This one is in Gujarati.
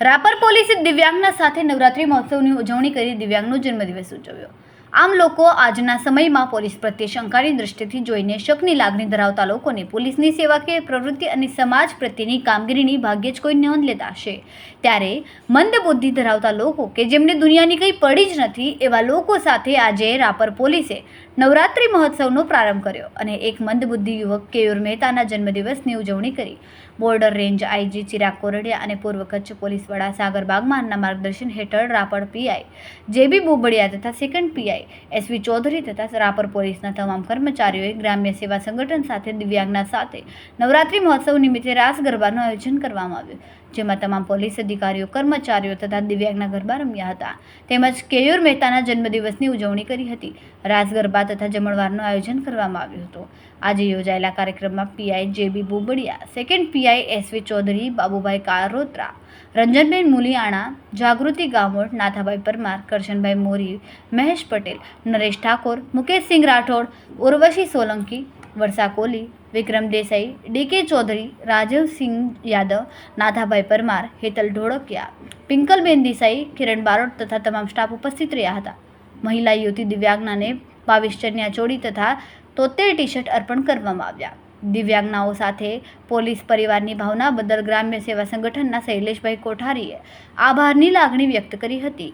રાપર પોલીસે દિવ્યાંગના સાથે નવરાત્રિ મહોત્સવની ઉજવણી કરી દિવ્યાંગનો જન્મદિવસ ઉજવ્યો। આમ લોકો આજના સમયમાં પોલીસ પ્રત્યે શંકાની દૃષ્ટિથી જોઈને શકની લાગણી ધરાવતા લોકોને પોલીસની સેવાકીય પ્રવૃત્તિ અને સમાજ પ્રત્યેની કામગીરીની ભાગ્યે જ કોઈ નોંધ લેતા હશે, ત્યારે મંદ બુદ્ધિ ધરાવતા લોકો કે જેમને દુનિયાની કંઈ પડી જ નથી એવા લોકો સાથે આજે રાપર પોલીસે નવરાત્રિ મહોત્સવનો પ્રારંભ કર્યો અને એક મંદબુદ્ધિ યુવક કેયુર મહેતાના જન્મદિવસની ઉજવણી કરી। Border range IG Chirag Kordia અને પૂર્વ કચ્છ પોલીસ વડા સાગર બાગમાનના માર્ગદર્શન હેઠળ રાપર પીઆઈ જેબી બોબડિયા તથા સેકન્ડ પીઆઈ એસવી ચૌધરી તથા રાપર પોલીસના તમામ કર્મચારીઓએ ગ્રામ્ય સેવા સંગઠન સાથે દિવ્યાંગના સાથે નવરાત્રિ મહોત્સવ નિમિત્તે રાસ ગરબાનું આયોજન કરવામાં આવ્યું, જેમાં તમામ પોલીસ અધિકારીઓ, કર્મચારીઓ તથા દિવ્યાંગના ગરબા રમ્યા હતા તેમજ કેયુર મહેતાના જન્મદિવસની ઉજવણી કરી હતી। રાસ ગરબા તથા જમણવારનું આયોજન કરવામાં આવ્યું હતું। આજે યોજાયેલા કાર્યક્રમમાં PI JB Bobadiya, second PI SV Chaudhary, Babubhai Karotra, Ranjanben Muliyana, Jagruti Gamod, Nathabhai Parmar, Karshanbhai Mori, Mahesh Patel, Naresh Thakor, Mukeshsinh Rathod, Urvashi Solanki, Varsha Kohli, Vikram Desai, DK Chaudhary, Rajivsinh Yadav, Nathabhai Parmar, Hetal Dholakiya, Pinkalben Desai, Kiran Barot તથા તમામ સ્ટાફ ઉપસ્થિત રહ્યા હતા। મહિલા યુવતી દિવ્યાંગનાને 22 ચણિયા ચોળી તથા 73 ટી-શર્ટ અર્પણ કરવામાં આવ્યા। દિવ્યાંગનાઓ સાથે પોલીસ પરિવારની ભાવના બદલ ગ્રામ્ય સેવા સંગઠનના શૈલેષભાઈ કોઠારીએ આભારની લાગણી વ્યક્ત કરી હતી।